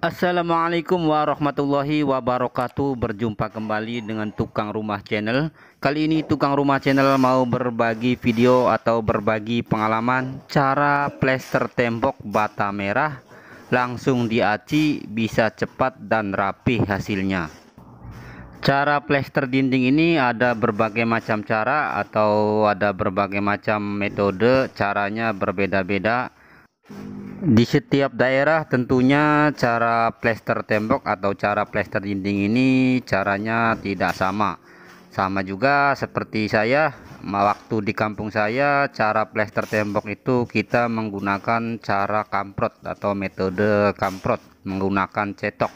Assalamualaikum warahmatullahi wabarakatuh. Berjumpa kembali dengan Tukang Rumah Channel. Kali ini Tukang Rumah Channel mau berbagi video atau berbagi pengalaman cara plester tembok bata merah langsung diaci, bisa cepat dan rapi hasilnya. Cara plester dinding ini ada berbagai macam cara atau ada berbagai macam metode, caranya berbeda-beda. Di setiap daerah tentunya cara plester tembok atau cara plester dinding ini caranya tidak sama. Sama juga seperti saya, waktu di kampung saya cara plester tembok itu kita menggunakan cara kamprot atau metode kamprot, menggunakan cetok.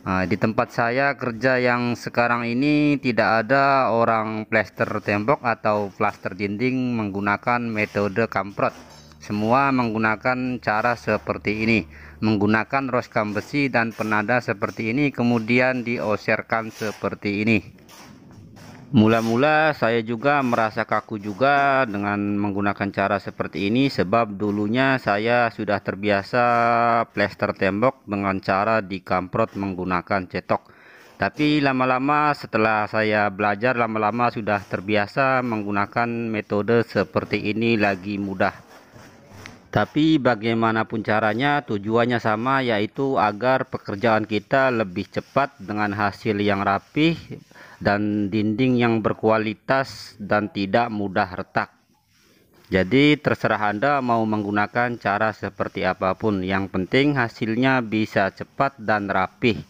Nah, di tempat saya kerja yang sekarang ini tidak ada orang plester tembok atau plester dinding menggunakan metode kamprot. Semua menggunakan cara seperti ini, menggunakan roskam besi dan penada seperti ini, kemudian dioserkan seperti ini. Mula-mula saya juga merasa kaku juga dengan menggunakan cara seperti ini, sebab dulunya saya sudah terbiasa plester tembok dengan cara dikamprot menggunakan cetok. Tapi lama-lama setelah saya belajar, lama-lama sudah terbiasa menggunakan metode seperti ini, lagi mudah. Tapi bagaimanapun caranya tujuannya sama, yaitu agar pekerjaan kita lebih cepat dengan hasil yang rapih dan dinding yang berkualitas dan tidak mudah retak. Jadi terserah Anda mau menggunakan cara seperti apapun, yang penting hasilnya bisa cepat dan rapih.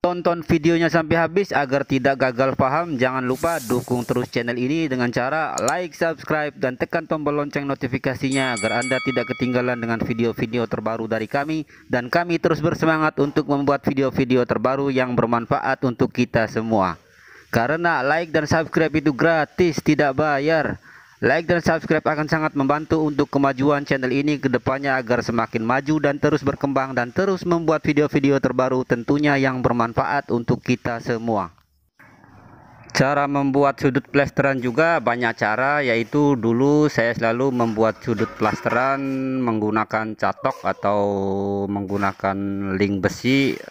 Tonton videonya sampai habis agar tidak gagal paham. Jangan lupa dukung terus channel ini dengan cara like, subscribe, dan tekan tombol lonceng notifikasinya agar Anda tidak ketinggalan dengan video-video terbaru dari kami. Dan kami terus bersemangat untuk membuat video-video terbaru yang bermanfaat untuk kita semua. Karena like dan subscribe itu gratis, tidak bayar. Like dan subscribe akan sangat membantu untuk kemajuan channel ini ke depannya agar semakin maju dan terus berkembang dan terus membuat video-video terbaru tentunya yang bermanfaat untuk kita semua. Cara membuat sudut plesteran juga banyak cara, yaitu dulu saya selalu membuat sudut plesteran menggunakan catok atau menggunakan link besi.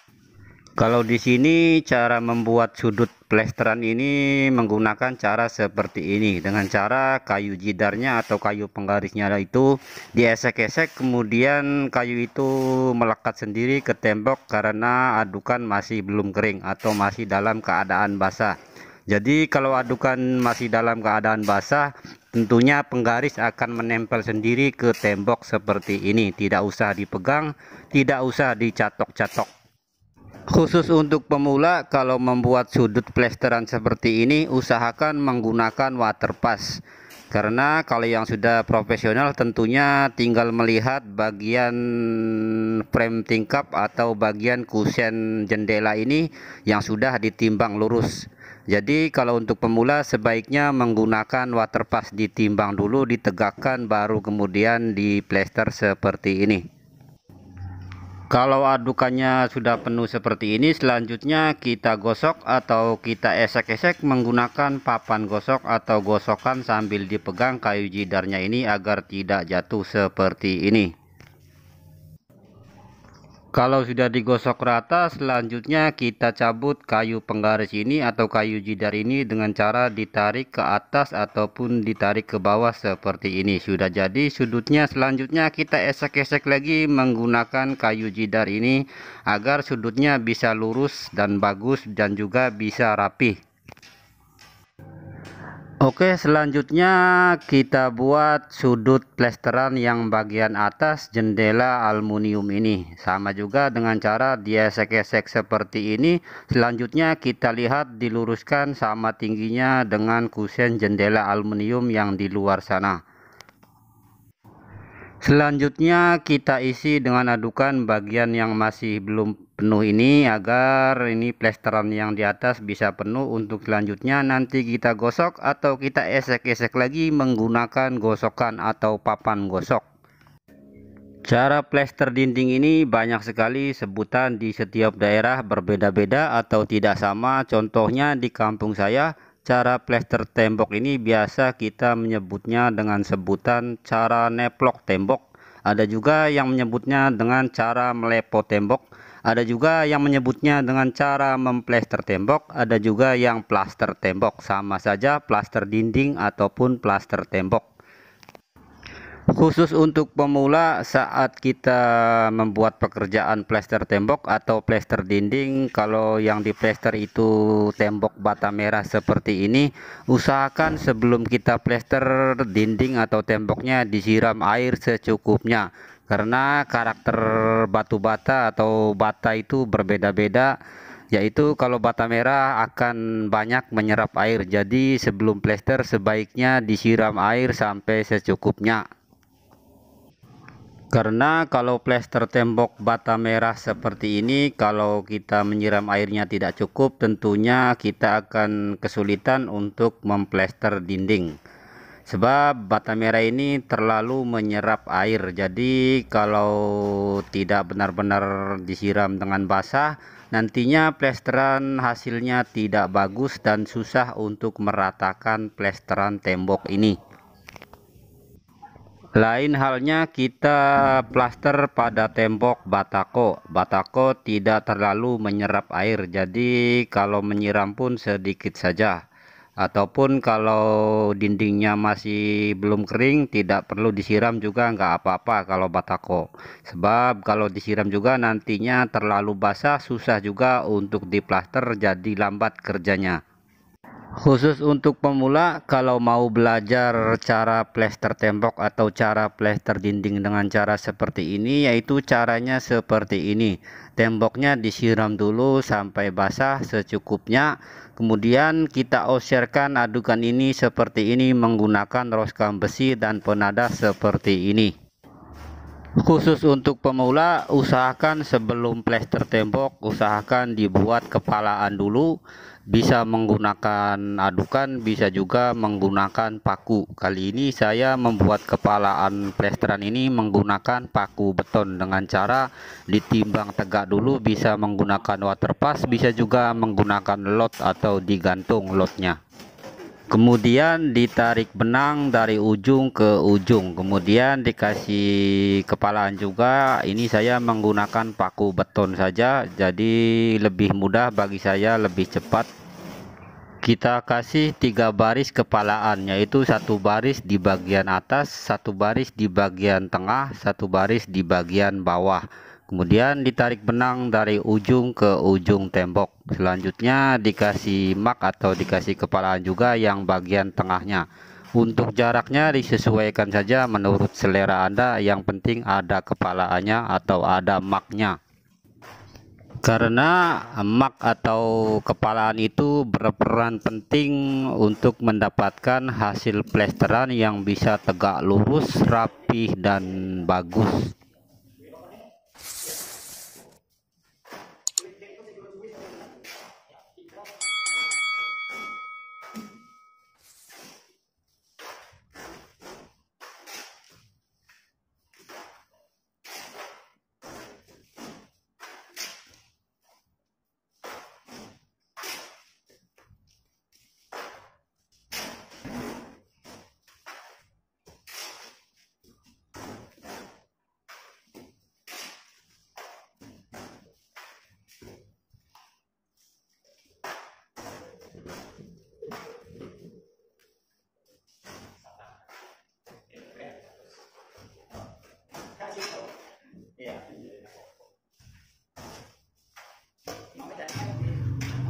Kalau di sini cara membuat sudut plesteran ini menggunakan cara seperti ini, dengan cara kayu jidarnya atau kayu penggarisnya itu diesek-esek, kemudian kayu itu melekat sendiri ke tembok karena adukan masih belum kering atau masih dalam keadaan basah. Jadi kalau adukan masih dalam keadaan basah, tentunya penggaris akan menempel sendiri ke tembok seperti ini, tidak usah dipegang, tidak usah dicatok-catok. Khusus untuk pemula, kalau membuat sudut plesteran seperti ini usahakan menggunakan waterpass. Karena kalau yang sudah profesional tentunya tinggal melihat bagian frame tingkap atau bagian kusen jendela ini yang sudah ditimbang lurus. Jadi kalau untuk pemula sebaiknya menggunakan waterpass, ditimbang dulu, ditegakkan, baru kemudian di plester seperti ini. Kalau adukannya sudah penuh seperti ini, selanjutnya kita gosok atau kita esek-esek menggunakan papan gosok atau gosokan sambil dipegang kayu jidarnya ini agar tidak jatuh seperti ini. Kalau sudah digosok rata, selanjutnya kita cabut kayu penggaris ini atau kayu jidar ini dengan cara ditarik ke atas ataupun ditarik ke bawah seperti ini. Sudah jadi sudutnya. Selanjutnya kita esek-esek lagi menggunakan kayu jidar ini agar sudutnya bisa lurus dan bagus dan juga bisa rapih. Oke, selanjutnya kita buat sudut plesteran yang bagian atas jendela aluminium ini. Sama juga dengan cara diesek-esek seperti ini. Selanjutnya kita lihat diluruskan sama tingginya dengan kusen jendela aluminium yang di luar sana. Selanjutnya kita isi dengan adukan bagian yang masih belum penuh ini agar ini plesteran yang di atas bisa penuh. Untuk selanjutnya nanti kita gosok atau kita esek-esek lagi menggunakan gosokan atau papan gosok. Cara plester dinding ini banyak sekali sebutan, di setiap daerah berbeda-beda atau tidak sama. Contohnya di kampung saya cara plester tembok ini biasa kita menyebutnya dengan sebutan cara neplok tembok. Ada juga yang menyebutnya dengan cara melepo tembok. Ada juga yang menyebutnya dengan cara memplester tembok. Ada juga yang plaster tembok. Sama saja plaster dinding ataupun plaster tembok. Khusus untuk pemula saat kita membuat pekerjaan plester tembok atau plester dinding, kalau yang di plester itu tembok bata merah seperti ini, usahakan sebelum kita plester dinding atau temboknya disiram air secukupnya, karena karakter batu bata atau bata itu berbeda-beda, yaitu kalau bata merah akan banyak menyerap air. Jadi sebelum plester sebaiknya disiram air sampai secukupnya. Karena kalau plester tembok bata merah seperti ini, kalau kita menyiram airnya tidak cukup, tentunya kita akan kesulitan untuk memplester dinding. Sebab bata merah ini terlalu menyerap air. Jadi kalau tidak benar-benar disiram dengan basah, nantinya plesteran hasilnya tidak bagus dan susah untuk meratakan plesteran tembok ini. Lain halnya kita plaster pada tembok batako. Batako tidak terlalu menyerap air, jadi kalau menyiram pun sedikit saja. Ataupun kalau dindingnya masih belum kering, tidak perlu disiram juga nggak apa-apa kalau batako. Sebab kalau disiram juga nantinya terlalu basah, susah juga untuk diplaster, jadi lambat kerjanya. Khusus untuk pemula, kalau mau belajar cara plester tembok atau cara plester dinding dengan cara seperti ini, yaitu caranya seperti ini. Temboknya disiram dulu sampai basah secukupnya, kemudian kita osirkan adukan ini seperti ini menggunakan roskam besi dan penadah seperti ini. Khusus untuk pemula, usahakan sebelum plester tembok, usahakan dibuat kepalaan dulu. Bisa menggunakan adukan, bisa juga menggunakan paku. Kali ini saya membuat kepalaan plesteran ini menggunakan paku beton dengan cara ditimbang tegak dulu, bisa menggunakan waterpass, bisa juga menggunakan lot atau digantung lotnya. Kemudian ditarik benang dari ujung ke ujung, kemudian dikasih kepalaan juga. Ini saya menggunakan paku beton saja, jadi lebih mudah bagi saya, lebih cepat. Kita kasih 3 baris kepalaan, yaitu satu baris di bagian atas, satu baris di bagian tengah, satu baris di bagian bawah. Kemudian ditarik benang dari ujung ke ujung tembok. Selanjutnya dikasih mak atau dikasih kepalaan juga yang bagian tengahnya. Untuk jaraknya disesuaikan saja menurut selera Anda, yang penting ada kepalaannya atau ada maknya. Karena mak atau kepalaan itu berperan penting untuk mendapatkan hasil plesteran yang bisa tegak lurus, rapih, dan bagus.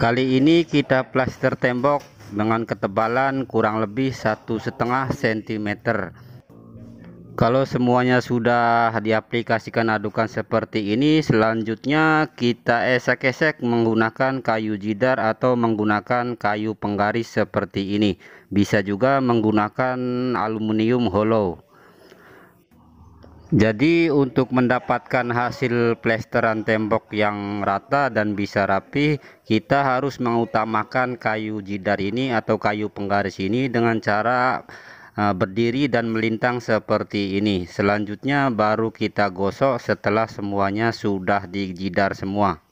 Kali ini kita plaster tembok dengan ketebalan kurang lebih 1,5 cm. Kalau semuanya sudah diaplikasikan adukan seperti ini, selanjutnya kita esek-esek menggunakan kayu jidar atau menggunakan kayu penggaris seperti ini. Bisa juga menggunakan aluminium hollow. Jadi untuk mendapatkan hasil plesteran tembok yang rata dan bisa rapi, kita harus mengutamakan kayu jidar ini atau kayu penggaris ini dengan cara berdiri dan melintang seperti ini. Selanjutnya baru kita gosok setelah semuanya sudah dijidar semua.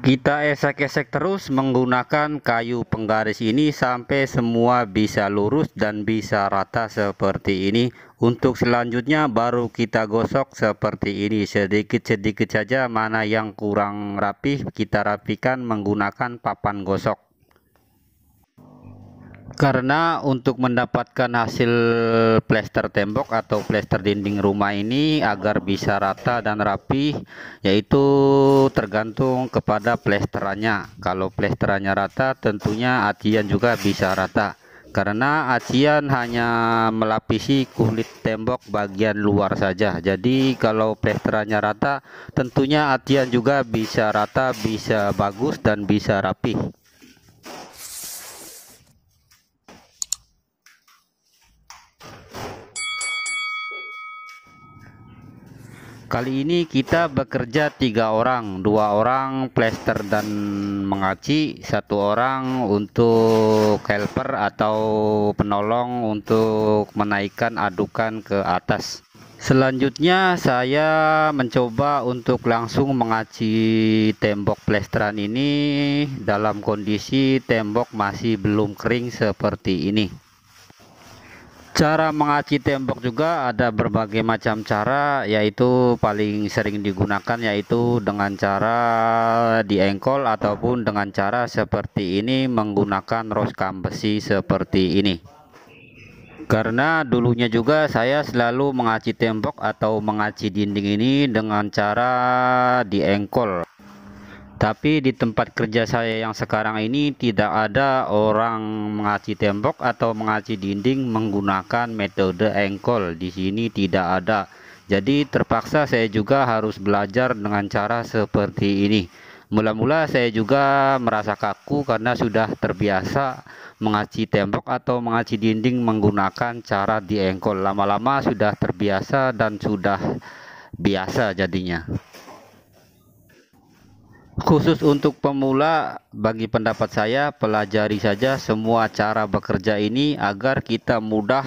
Kita esek-esek terus menggunakan kayu penggaris ini sampai semua bisa lurus dan bisa rata seperti ini. Untuk selanjutnya baru kita gosok seperti ini, sedikit-sedikit saja. Mana yang kurang rapih kita rapikan menggunakan papan gosok. Karena untuk mendapatkan hasil plester tembok atau plester dinding rumah ini agar bisa rata dan rapi, yaitu tergantung kepada plesterannya. Kalau plesterannya rata, tentunya acian juga bisa rata. Karena acian hanya melapisi kulit tembok bagian luar saja. Jadi kalau plesterannya rata, tentunya acian juga bisa rata, bisa bagus dan bisa rapi. Kali ini kita bekerja 3 orang, 2 orang plester dan mengaci, 1 orang untuk helper atau penolong untuk menaikkan adukan ke atas. Selanjutnya saya mencoba untuk langsung mengaci tembok plesteran ini dalam kondisi tembok masih belum kering seperti ini. Cara mengaci tembok juga ada berbagai macam cara, yaitu paling sering digunakan yaitu dengan cara diengkol ataupun dengan cara seperti ini menggunakan roskam besi seperti ini. Karena dulunya juga saya selalu mengaci tembok atau mengaci dinding ini dengan cara diengkol. Tapi di tempat kerja saya yang sekarang ini tidak ada orang mengaci tembok atau mengaci dinding menggunakan metode engkol. Di sini tidak ada. Jadi terpaksa saya juga harus belajar dengan cara seperti ini. Mula-mula saya juga merasa kaku karena sudah terbiasa mengaci tembok atau mengaci dinding menggunakan cara diengkol. Lama-lama sudah terbiasa dan sudah biasa jadinya. Khusus untuk pemula, bagi pendapat saya, pelajari saja semua cara bekerja ini agar kita mudah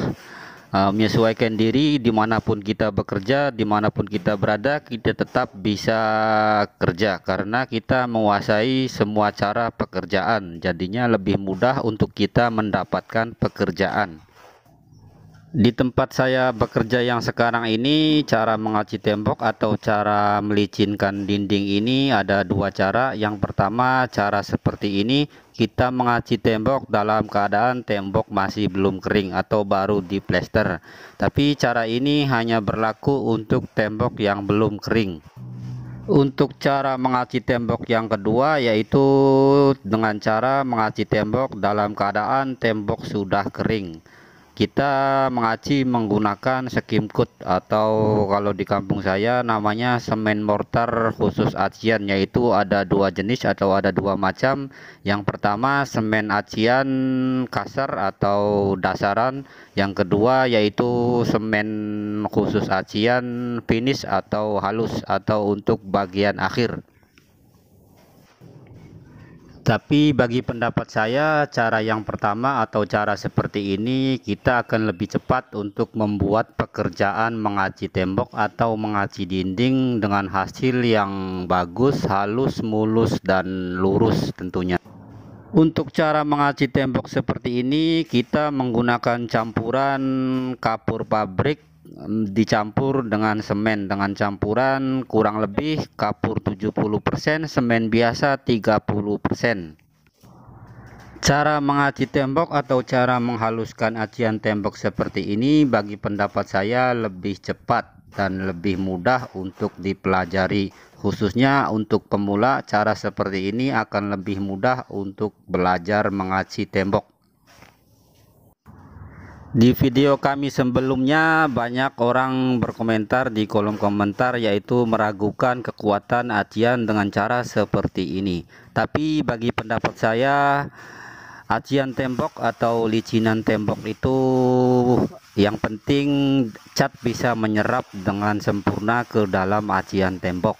menyesuaikan diri dimanapun kita bekerja, dimanapun kita berada, kita tetap bisa kerja karena kita menguasai semua cara pekerjaan. Jadinya lebih mudah untuk kita mendapatkan pekerjaan. Di tempat saya bekerja yang sekarang ini, cara mengaci tembok atau cara melicinkan dinding ini ada 2 cara. Yang pertama, cara seperti ini, kita mengaci tembok dalam keadaan tembok masih belum kering atau baru diplester. Tapi cara ini hanya berlaku untuk tembok yang belum kering. Untuk cara mengaci tembok yang kedua, yaitu dengan cara mengaci tembok dalam keadaan tembok sudah kering. Kita mengaci menggunakan skim coat atau kalau di kampung saya namanya semen mortar khusus acian, yaitu ada 2 jenis atau ada 2 macam. Yang pertama semen acian kasar atau dasaran, yang kedua yaitu semen khusus acian finish atau halus atau untuk bagian akhir. Tapi bagi pendapat saya, cara yang pertama atau cara seperti ini kita akan lebih cepat untuk membuat pekerjaan mengaci tembok atau mengaci dinding dengan hasil yang bagus, halus, mulus, dan lurus tentunya. Untuk cara mengaci tembok seperti ini, kita menggunakan campuran kapur pabrik dicampur dengan semen dengan campuran kurang lebih kapur 70%, semen biasa 30%. Cara mengaci tembok atau cara menghaluskan acian tembok seperti ini bagi pendapat saya lebih cepat dan lebih mudah untuk dipelajari. Khususnya untuk pemula, cara seperti ini akan lebih mudah untuk belajar mengaci tembok. Di video kami sebelumnya banyak orang berkomentar di kolom komentar yaitu meragukan kekuatan acian dengan cara seperti ini. Tapi bagi pendapat saya, acian tembok atau licinan tembok itu yang penting cat bisa menyerap dengan sempurna ke dalam acian tembok.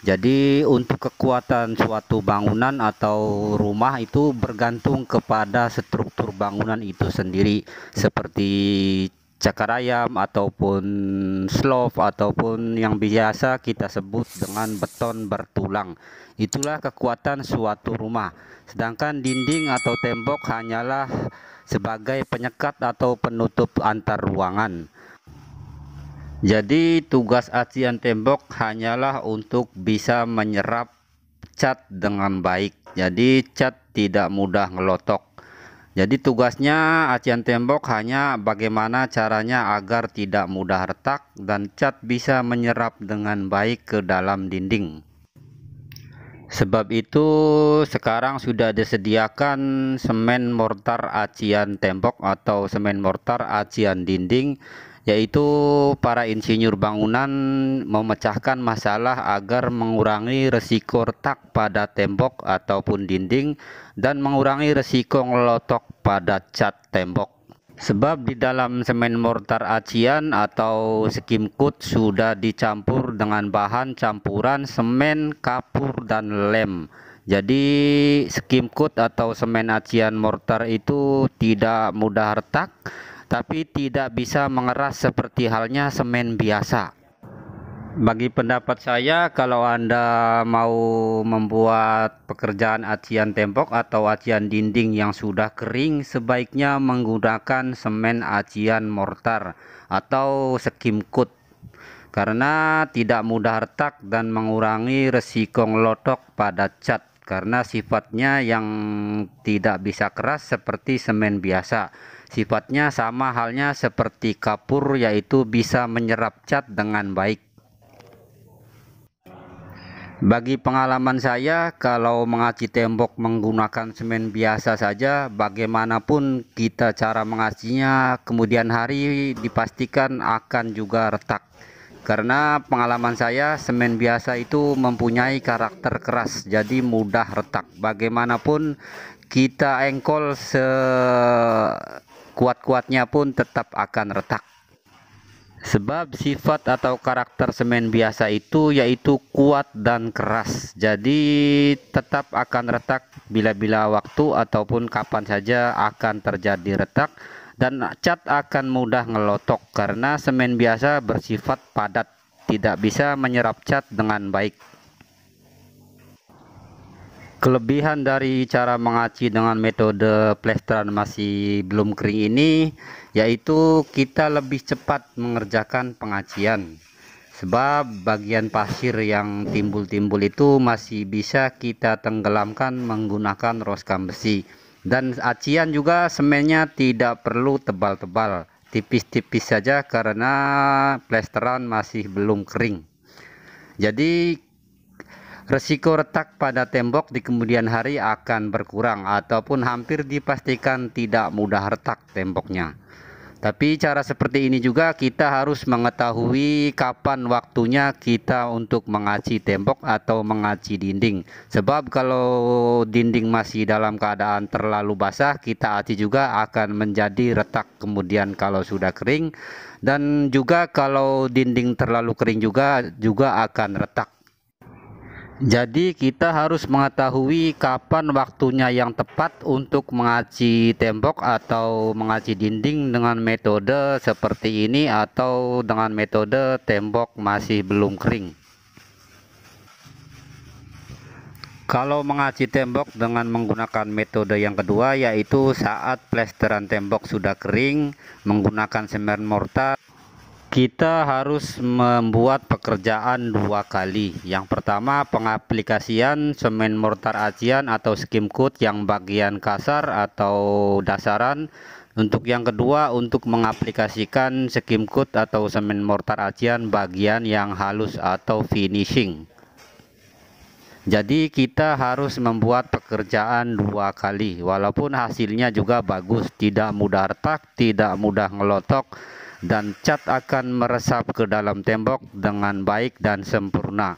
Jadi untuk kekuatan suatu bangunan atau rumah itu bergantung kepada struktur bangunan itu sendiri, seperti cakar ayam ataupun slope ataupun yang biasa kita sebut dengan beton bertulang. Itulah kekuatan suatu rumah. Sedangkan dinding atau tembok hanyalah sebagai penyekat atau penutup antar ruangan. Jadi tugas acian tembok hanyalah untuk bisa menyerap cat dengan baik. Jadi cat tidak mudah ngelotok. Jadi tugasnya acian tembok hanya bagaimana caranya agar tidak mudah retak dan cat bisa menyerap dengan baik ke dalam dinding. Sebab itu sekarang sudah disediakan semen mortar acian tembok atau semen mortar acian dinding, yaitu para insinyur bangunan memecahkan masalah agar mengurangi resiko retak pada tembok ataupun dinding dan mengurangi resiko ngelotok pada cat tembok. Sebab di dalam semen mortar acian atau skim coat sudah dicampur dengan bahan campuran semen, kapur, dan lem. Jadi skim coat atau semen acian mortar itu tidak mudah retak, tapi tidak bisa mengeras seperti halnya semen biasa. Bagi pendapat saya, kalau Anda mau membuat pekerjaan acian tembok atau acian dinding yang sudah kering, sebaiknya menggunakan semen acian mortar atau skim coat karena tidak mudah retak dan mengurangi resiko ngelotok pada cat karena sifatnya yang tidak bisa keras seperti semen biasa. Sifatnya sama halnya seperti kapur, yaitu bisa menyerap cat dengan baik. Bagi pengalaman saya, kalau mengaci tembok menggunakan semen biasa saja, bagaimanapun kita cara mengacinya, kemudian hari dipastikan akan juga retak. Karena pengalaman saya, semen biasa itu mempunyai karakter keras, jadi mudah retak. Bagaimanapun kita engkol sekuat-kuatnya pun tetap akan retak. Sebab sifat atau karakter semen biasa itu yaitu kuat dan keras. Jadi tetap akan retak bila-bila waktu ataupun kapan saja akan terjadi retak dan cat akan mudah ngelotok karena semen biasa bersifat padat, tidak bisa menyerap cat dengan baik. Kelebihan dari cara mengaci dengan metode plesteran masih belum kering ini, yaitu kita lebih cepat mengerjakan pengacian. Sebab bagian pasir yang timbul-timbul itu masih bisa kita tenggelamkan menggunakan roskam besi. Dan acian juga semennya tidak perlu tebal-tebal, tipis-tipis saja karena plesteran masih belum kering. Jadi resiko retak pada tembok di kemudian hari akan berkurang ataupun hampir dipastikan tidak mudah retak temboknya. Tapi cara seperti ini juga kita harus mengetahui kapan waktunya kita untuk mengaci tembok atau mengaci dinding. Sebab kalau dinding masih dalam keadaan terlalu basah, kita aci juga akan menjadi retak kemudian kalau sudah kering. Dan juga kalau dinding terlalu kering juga akan retak. Jadi kita harus mengetahui kapan waktunya yang tepat untuk mengaci tembok atau mengaci dinding dengan metode seperti ini atau dengan metode tembok masih belum kering. Kalau mengaci tembok dengan menggunakan metode yang kedua, yaitu saat plesteran tembok sudah kering menggunakan semen mortar, kita harus membuat pekerjaan dua kali. Yang pertama, pengaplikasian semen mortar acian atau skim coat yang bagian kasar atau dasaran. Untuk yang kedua, untuk mengaplikasikan skim coat atau semen mortar acian bagian yang halus atau finishing. Jadi kita harus membuat pekerjaan dua kali, walaupun hasilnya juga bagus, tidak mudah retak, tidak mudah ngelotok, dan cat akan meresap ke dalam tembok dengan baik dan sempurna.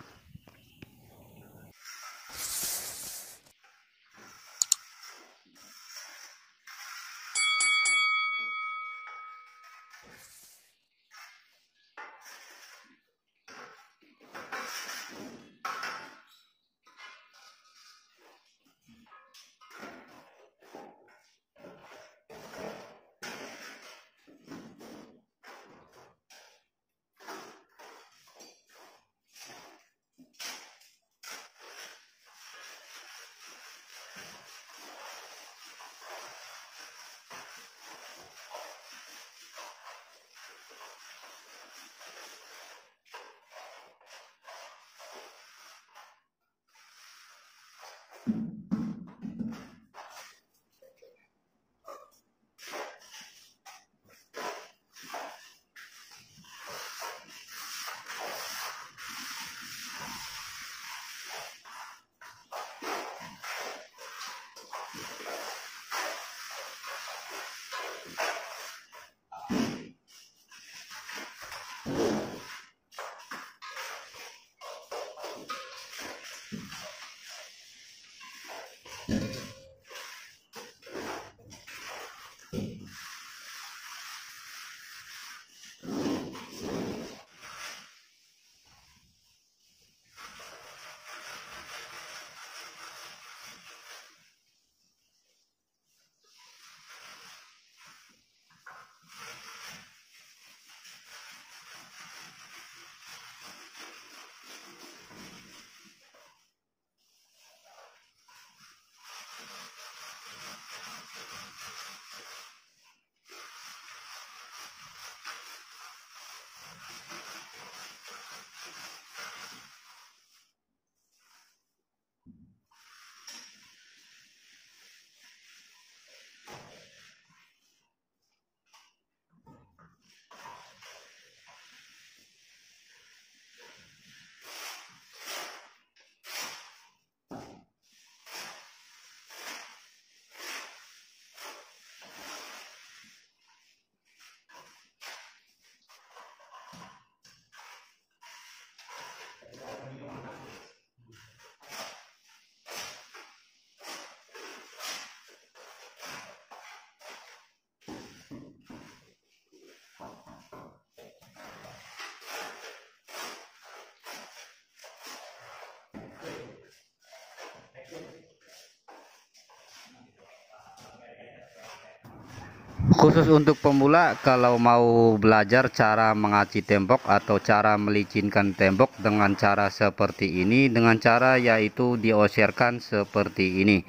Khusus untuk pemula, kalau mau belajar cara mengaci tembok atau cara melicinkan tembok dengan cara seperti ini, dengan cara yaitu dioserkan seperti ini.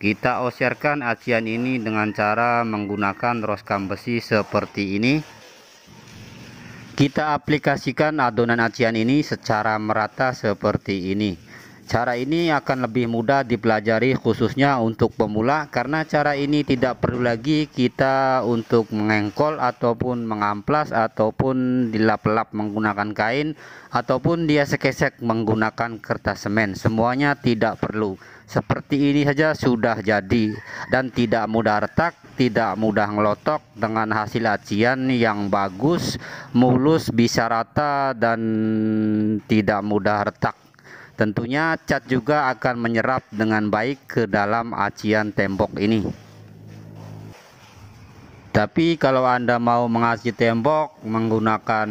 Kita oserkan acian ini dengan cara menggunakan roskam besi seperti ini. Kita aplikasikan adonan acian ini secara merata seperti ini. Cara ini akan lebih mudah dipelajari khususnya untuk pemula, karena cara ini tidak perlu lagi kita untuk mengengkol ataupun mengamplas ataupun dilap-lap menggunakan kain ataupun dia sekesek menggunakan kertas semen. Semuanya tidak perlu. Seperti ini saja sudah jadi dan tidak mudah retak, tidak mudah ngelotok, dengan hasil acian yang bagus, mulus, bisa rata dan tidak mudah retak. Tentunya cat juga akan menyerap dengan baik ke dalam acian tembok ini. Tapi kalau Anda mau mengaci tembok menggunakan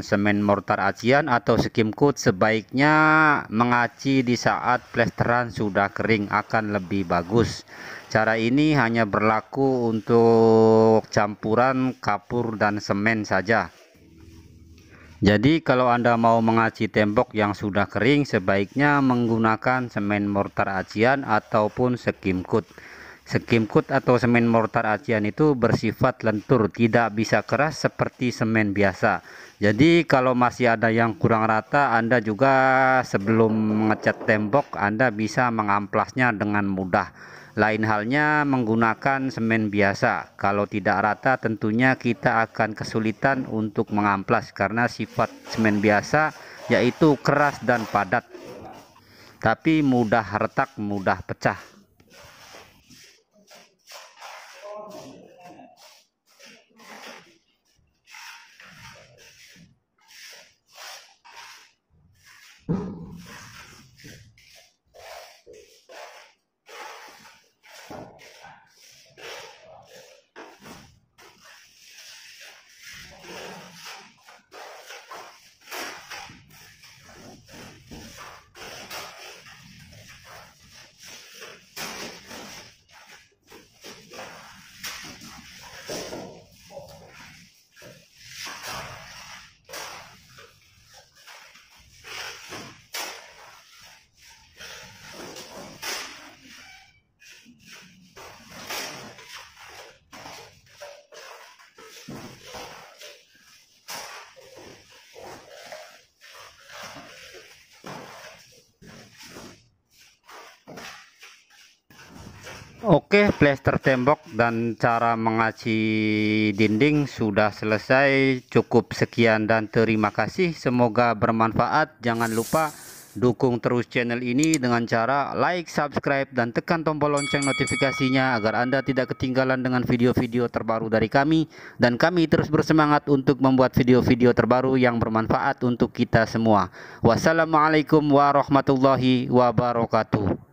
semen mortar acian atau skim coat, sebaiknya mengaci di saat plesteran sudah kering akan lebih bagus. Cara ini hanya berlaku untuk campuran kapur dan semen saja. Jadi kalau Anda mau mengaci tembok yang sudah kering, sebaiknya menggunakan semen mortar acian ataupun skim coat. Skim coat atau semen mortar acian itu bersifat lentur, tidak bisa keras seperti semen biasa. Jadi kalau masih ada yang kurang rata, Anda juga sebelum mengecat tembok Anda bisa mengamplasnya dengan mudah. Lain halnya menggunakan semen biasa. Kalau tidak rata, tentunya kita akan kesulitan untuk mengamplas karena sifat semen biasa yaitu keras dan padat, tapi mudah retak, mudah pecah. Oke, plester tembok dan cara mengaci dinding sudah selesai. Cukup sekian dan terima kasih. Semoga bermanfaat. Jangan lupa Dukung terus channel ini dengan cara like, subscribe, dan tekan tombol lonceng notifikasinya agar Anda tidak ketinggalan dengan video-video terbaru dari kami, dan kami terus bersemangat untuk membuat video-video terbaru yang bermanfaat untuk kita semua. Wassalamualaikum warahmatullahi wabarakatuh.